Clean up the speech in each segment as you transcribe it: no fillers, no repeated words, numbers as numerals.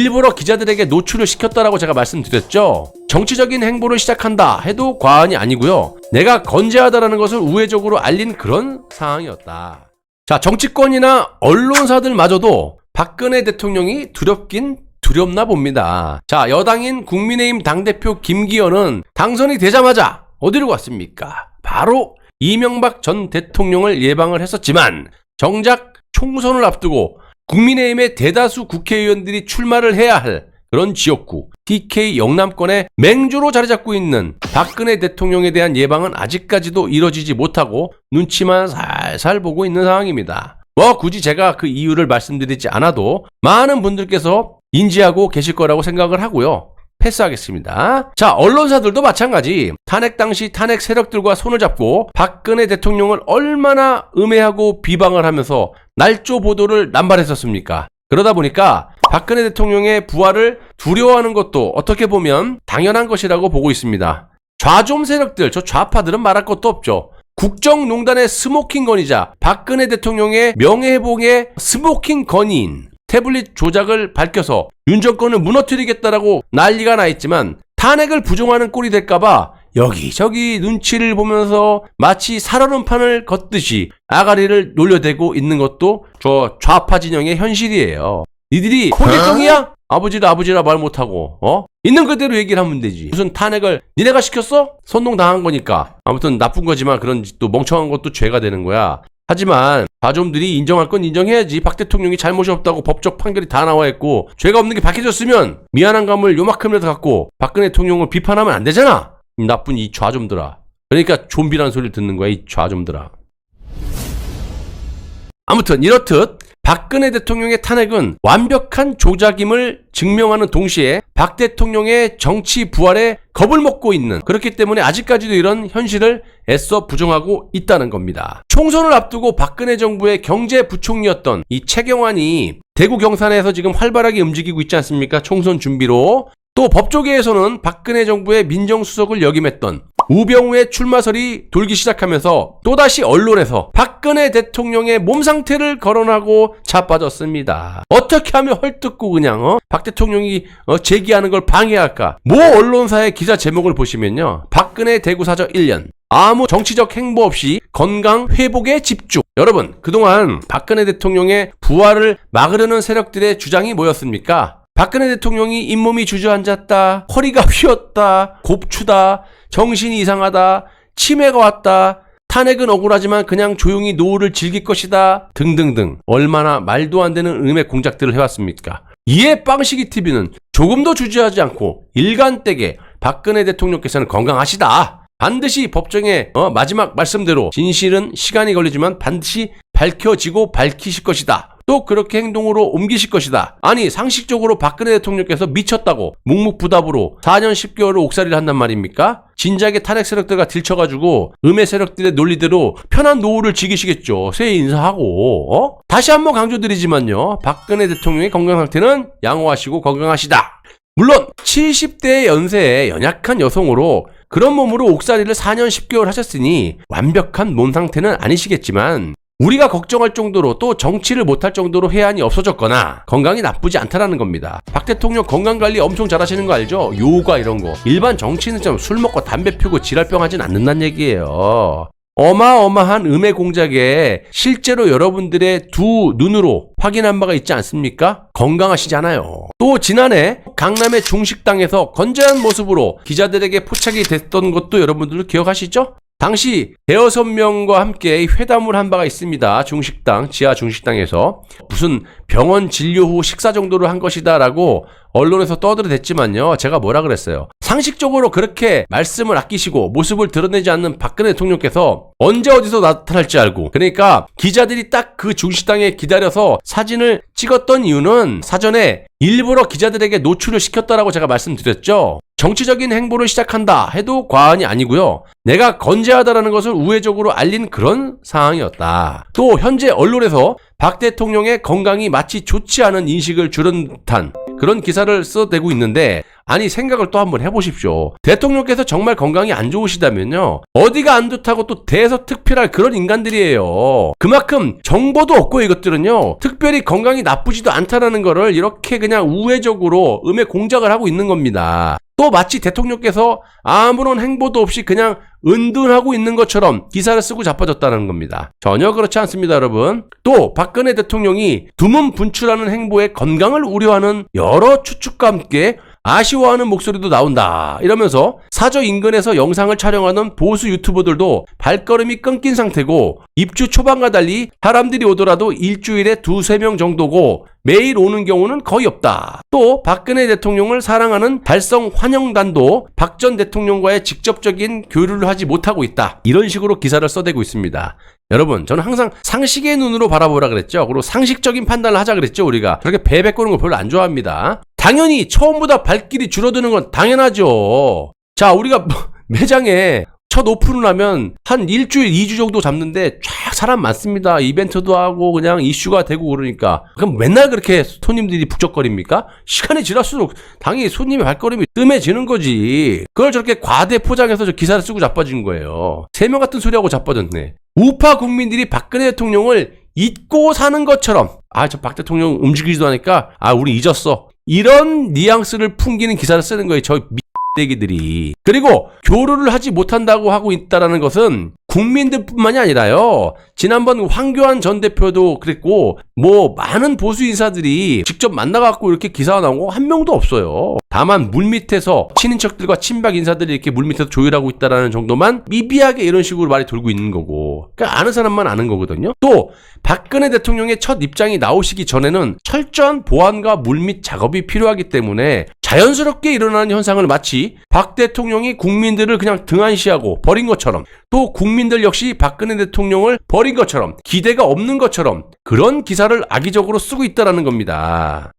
일부러 기자들에게 노출을 시켰다라고 제가 말씀드렸죠. 정치적인 행보를 시작한다 해도 과언이 아니고요. 내가 건재하다라는 것을 우회적으로 알린 그런 상황이었다. 자, 정치권이나 언론사들마저도 박근혜 대통령이 두렵긴 두렵나 봅니다. 자, 여당인 국민의힘 당대표 김기현은 당선이 되자마자 어디로 갔습니까? 바로 이명박 전 대통령을 예방을 했었지만 정작 총선을 앞두고 국민의힘의 대다수 국회의원들이 출마를 해야 할 그런 지역구 TK 영남권에 맹주로 자리 잡고 있는 박근혜 대통령에 대한 예방은 아직까지도 이뤄지지 못하고 눈치만 살살 보고 있는 상황입니다. 굳이 제가 그 이유를 말씀드리지 않아도 많은 분들께서 인지하고 계실 거라고 생각을 하고요. 패스하겠습니다. 자, 언론사들도 마찬가지. 탄핵 당시 탄핵 세력들과 손을 잡고 박근혜 대통령을 얼마나 음해하고 비방을 하면서 날조 보도를 남발했었습니까? 그러다 보니까 박근혜 대통령의 부활을 두려워하는 것도 어떻게 보면 당연한 것이라고 보고 있습니다. 좌좀 세력들, 저 좌파들은 말할 것도 없죠. 국정농단의 스모킹 건이자 박근혜 대통령의 명예회복의 스모킹 건인 태블릿 조작을 밝혀서 윤 정권을 무너뜨리겠다라고 난리가 나 있지만 탄핵을 부정하는 꼴이 될까봐 여기저기 눈치를 보면서 마치 살얼음판을 걷듯이 아가리를 놀려대고 있는 것도 저 좌파 진영의 현실이에요. 니들이 호객정이야? 아버지라 말 못하고 있는 그대로 얘기를 하면 되지. 무슨 탄핵을 니네가 시켰어? 선동당한 거니까. 아무튼 나쁜 거지만 그런 또 멍청한 것도 죄가 되는 거야. 하지만 좌좀들이 인정할 건 인정해야지. 박 대통령이 잘못이 없다고 법적 판결이 다 나와 있고 죄가 없는 게 밝혀졌으면 미안한 감을 요만큼이라도 갖고 박근혜 대통령을 비판하면 안 되잖아. 나쁜 이 좌좀들아. 그러니까 좀비라는 소리를 듣는 거야, 이 좌좀들아. 아무튼 이렇듯 박근혜 대통령의 탄핵은 완벽한 조작임을 증명하는 동시에 박 대통령의 정치 부활에 겁을 먹고 있는, 그렇기 때문에 아직까지도 이런 현실을 애써 부정하고 있다는 겁니다. 총선을 앞두고 박근혜 정부의 경제부총리였던 이 최경환이 대구 경산에서 지금 활발하게 움직이고 있지 않습니까? 총선 준비로. 또 법조계에서는 박근혜 정부의 민정수석을 역임했던 우병우의 출마설이 돌기 시작하면서 또다시 언론에서 박근혜 대통령의 몸 상태를 거론하고 자빠졌습니다. 어떻게 하면 헐뜯고 그냥 박 대통령이 제기하는 걸 방해할까? 모 언론사의 기사 제목을 보시면요, 박근혜 대구사저 1년 아무 정치적 행보 없이 건강 회복에 집중. 여러분, 그동안 박근혜 대통령의 부활을 막으려는 세력들의 주장이 뭐였습니까? 박근혜 대통령이 잇몸이 주저앉았다, 허리가 휘었다, 곱추다, 정신이 이상하다, 치매가 왔다, 탄핵은 억울하지만 그냥 조용히 노후를 즐길 것이다 등등등 얼마나 말도 안 되는 음해 공작들을 해왔습니까? 이에 빵시기 TV는 조금도 주저하지 않고 일관되게 박근혜 대통령께서는 건강하시다, 반드시 법정의 마지막 말씀대로 진실은 시간이 걸리지만 반드시 밝혀지고 밝히실 것이다, 또 그렇게 행동으로 옮기실 것이다. 아니, 상식적으로 박근혜 대통령께서 미쳤다고 묵묵부답으로 4년 10개월을 옥살이를 한단 말입니까? 진작에 탄핵 세력들과 들쳐가지고 음해 세력들의 논리대로 편한 노후를 즐기시겠죠. 새해 인사하고. 다시 한번 강조드리지만요, 박근혜 대통령의 건강 상태는 양호하시고 건강하시다. 물론 70대의 연세에 연약한 여성으로 그런 몸으로 옥살이를 4년 10개월 하셨으니 완벽한 몸 상태는 아니시겠지만 우리가 걱정할 정도로 또 정치를 못할 정도로 해안이 없어졌거나 건강이 나쁘지 않다라는 겁니다. 박 대통령 건강관리 엄청 잘하시는 거 알죠? 요가 이런 거. 일반 정치인은 좀 술 먹고 담배 피우고 지랄병 하진 않는다는 얘기예요. 어마어마한 음해 공작에 실제로 여러분들의 두 눈으로 확인한 바가 있지 않습니까? 건강하시잖아요. 또 지난해 강남의 중식당에서 건재한 모습으로 기자들에게 포착이 됐던 것도 여러분들 기억하시죠? 당시 대여섯 명과 함께 회담을 한 바가 있습니다. 중식당, 지하 중식당에서. 무슨 병원 진료 후 식사 정도로 한 것이다 라고 언론에서 떠들어댔지만요, 제가 뭐라 그랬어요? 상식적으로 그렇게 말씀을 아끼시고 모습을 드러내지 않는 박근혜 대통령께서 언제 어디서 나타날지 알고, 그러니까 기자들이 딱 그 중식당에 기다려서 사진을 찍었던 이유는 사전에 일부러 기자들에게 노출을 시켰다라고 제가 말씀드렸죠. 정치적인 행보를 시작한다 해도 과언이 아니고요. 내가 건재하다라는 것을 우회적으로 알린 그런 상황이었다. 또 현재 언론에서 박 대통령의 건강이 마치 좋지 않은 인식을 주는 듯한 그런 기사를 써대고 있는데, 아니 생각을 또 한번 해보십시오. 대통령께서 정말 건강이 안 좋으시다면요, 어디가 안 좋다고 또 대서특필할 그런 인간들이에요. 그만큼 정보도 없고 이것들은요, 특별히 건강이 나쁘지도 않다라는 거를 이렇게 그냥 우회적으로 음해 공작을 하고 있는 겁니다. 또 마치 대통령께서 아무런 행보도 없이 그냥 은둔하고 있는 것처럼 기사를 쓰고 자빠졌다는 겁니다. 전혀 그렇지 않습니다, 여러분. 또 박근혜 대통령이 두문 분출하는 행보에 건강을 우려하는 여러 추측과 함께 아쉬워하는 목소리도 나온다 이러면서 사저 인근에서 영상을 촬영하는 보수 유튜버들도 발걸음이 끊긴 상태고, 입주 초반과 달리 사람들이 오더라도 일주일에 2-3명 정도고 매일 오는 경우는 거의 없다. 또 박근혜 대통령을 사랑하는 달성 환영단도 박 전 대통령과의 직접적인 교류를 하지 못하고 있다. 이런 식으로 기사를 써대고 있습니다. 여러분, 저는 항상 상식의 눈으로 바라보라 그랬죠. 그리고 상식적인 판단을 하자 그랬죠. 우리가 그렇게 베베꼬는 걸 별로 안 좋아합니다. 당연히 처음보다 발길이 줄어드는 건 당연하죠. 자, 우리가 매장에 첫 오픈을 하면 한 일주일, 2주 정도 잡는데 쫙 사람 많습니다. 이벤트도 하고 그냥 이슈가 되고 그러니까. 그럼 맨날 그렇게 손님들이 북적거립니까? 시간이 지날수록 당연히 손님의 발걸음이 뜸해지는 거지. 그걸 저렇게 과대 포장해서 저 기사를 쓰고 자빠진 거예요. 3명 같은 소리하고 자빠졌네. 우파 국민들이 박근혜 대통령을 잊고 사는 것처럼, 저 박 대통령 움직이지도 않으니까 우리 잊었어, 이런 뉘앙스를 풍기는 기사를 쓰는 거예요, 저 대기들이. 그리고 교류를 하지 못한다고 하고 있다는 것은 국민들뿐만이 아니라요, 지난번 황교안 전 대표도 그랬고 많은 보수 인사들이 직접 만나갖고 이렇게 기사가 나온 거 한 명도 없어요. 다만 물밑에서 친인척들과 친박 인사들이 이렇게 물밑에서 조율하고 있다는 정도만 미비하게 이런 식으로 말이 돌고 있는 거고, 그러니까 아는 사람만 아는 거거든요. 또 박근혜 대통령의 첫 입장이 나오시기 전에는 철저한 보안과 물밑 작업이 필요하기 때문에 자연스럽게 일어나는 현상을 마치 박 대통령이 국민들을 그냥 등한시하고 버린 것처럼, 또 국민들 역시 박근혜 대통령을 버린 것처럼, 기대가 없는 것처럼 그런 기사를 악의적으로 쓰고 있다는 겁니다.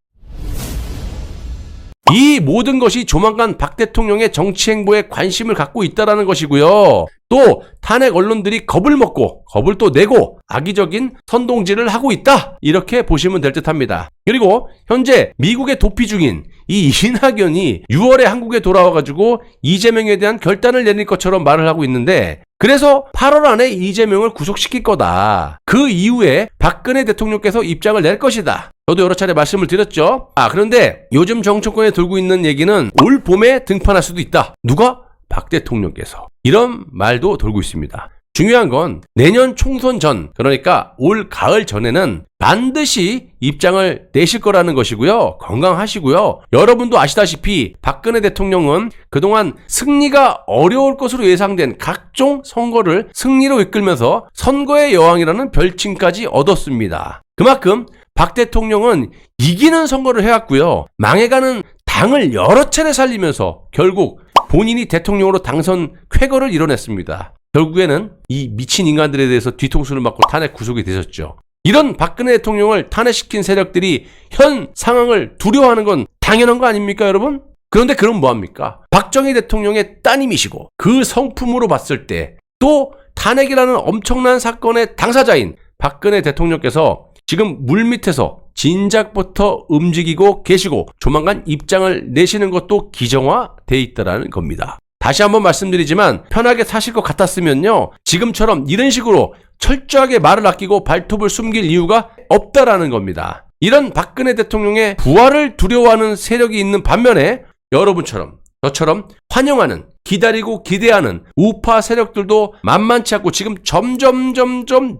이 모든 것이 조만간 박 대통령의 정치 행보에 관심을 갖고 있다는 것이고요. 또 탄핵 언론들이 겁을 먹고 겁을 또 내고 악의적인 선동질을 하고 있다, 이렇게 보시면 될 듯합니다. 그리고 현재 미국에 도피 중인 이 이낙연이 6월에 한국에 돌아와가지고 이재명에 대한 결단을 내릴 것처럼 말을 하고 있는데, 그래서 8월 안에 이재명을 구속시킬 거다. 그 이후에 박근혜 대통령께서 입장을 낼 것이다. 저도 여러 차례 말씀을 드렸죠. 그런데 요즘 정치권에 돌고 있는 얘기는 올 봄에 등판할 수도 있다. 누가? 박 대통령께서. 이런 말도 돌고 있습니다. 중요한 건 내년 총선 전, 그러니까 올 가을 전에는 반드시 입장을 내실 거라는 것이고요. 건강하시고요. 여러분도 아시다시피 박근혜 대통령은 그동안 승리가 어려울 것으로 예상된 각종 선거를 승리로 이끌면서 선거의 여왕이라는 별칭까지 얻었습니다. 그만큼 박 대통령은 이기는 선거를 해왔고요. 망해가는 당을 여러 차례 살리면서 결국 본인이 대통령으로 당선 쾌거를 이뤄냈습니다. 결국에는 이 미친 인간들에 대해서 뒤통수를 맞고 탄핵 구속이 되셨죠. 이런 박근혜 대통령을 탄핵시킨 세력들이 현 상황을 두려워하는 건 당연한 거 아닙니까, 여러분? 그런데 그럼 뭐합니까? 박정희 대통령의 따님이시고 그 성품으로 봤을 때 또 탄핵이라는 엄청난 사건의 당사자인 박근혜 대통령께서 지금 물밑에서 진작부터 움직이고 계시고 조만간 입장을 내시는 것도 기정화돼 있다는 겁니다. 다시 한번 말씀드리지만 편하게 사실 것 같았으면요, 지금처럼 이런 식으로 철저하게 말을 아끼고 발톱을 숨길 이유가 없다라는 겁니다. 이런 박근혜 대통령의 부활을 두려워하는 세력이 있는 반면에 여러분처럼 저처럼 환영하는, 기다리고 기대하는 우파 세력들도 만만치 않고 지금 점점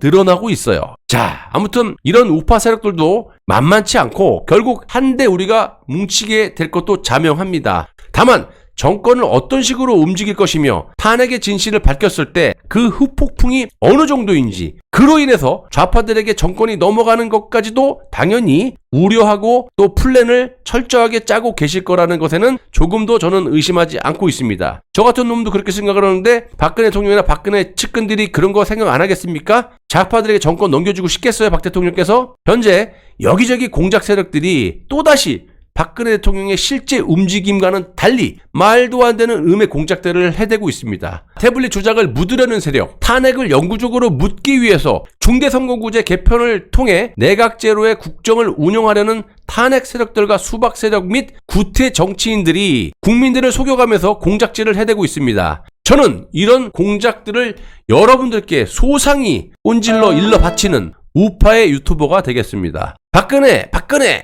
늘어나고 있어요. 자, 아무튼 이런 우파 세력들도 만만치 않고 결국 한데 우리가 뭉치게 될 것도 자명합니다. 다만 정권을 어떤 식으로 움직일 것이며 탄핵의 진실을 밝혔을 때 그 후폭풍이 어느 정도인지, 그로 인해서 좌파들에게 정권이 넘어가는 것까지도 당연히 우려하고 또 플랜을 철저하게 짜고 계실 거라는 것에는 조금도 저는 의심하지 않고 있습니다. 저 같은 놈도 그렇게 생각을 하는데 박근혜 대통령이나 박근혜 측근들이 그런 거 생각 안 하겠습니까? 좌파들에게 정권 넘겨주고 싶겠어요, 박 대통령께서? 현재 여기저기 공작 세력들이 또다시 박근혜 대통령의 실제 움직임과는 달리 말도 안 되는 음해 공작들을 해대고 있습니다. 태블릿 조작을 묻으려는 세력, 탄핵을 영구적으로 묻기 위해서 중대선거구제 개편을 통해 내각제로의 국정을 운영하려는 탄핵 세력들과 수박 세력 및 구태 정치인들이 국민들을 속여가면서 공작질을 해대고 있습니다. 저는 이런 공작들을 여러분들께 소상히 꼰질러 일러 바치는 우파의 유튜버가 되겠습니다. 박근혜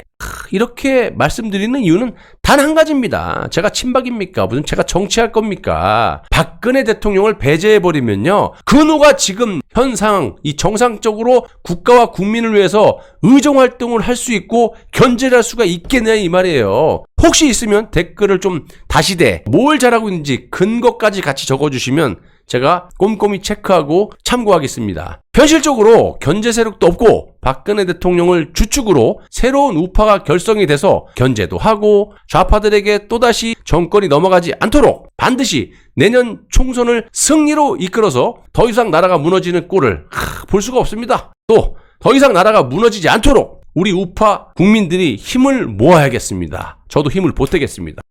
이렇게 말씀드리는 이유는 단 한 가지입니다. 제가 친박입니까? 무슨 제가 정치할 겁니까? 박근혜 대통령을 배제해버리면요, 근호가 지금 현상 이 정상적으로 국가와 국민을 위해서 의정활동을 할 수 있고 견제를 할 수가 있겠냐 이 말이에요. 혹시 있으면 댓글을 좀 다시대 뭘 잘하고 있는지 근거까지 같이 적어주시면 제가 꼼꼼히 체크하고 참고하겠습니다. 현실적으로 견제 세력도 없고 박근혜 대통령을 주축으로 새로운 우파가 결성이 돼서 견제도 하고 좌파들에게 또다시 정권이 넘어가지 않도록 반드시 내년 총선을 승리로 이끌어서 더 이상 나라가 무너지는 꼴을 볼 수가 없습니다. 또 더 이상 나라가 무너지지 않도록 우리 우파 국민들이 힘을 모아야겠습니다. 저도 힘을 보태겠습니다.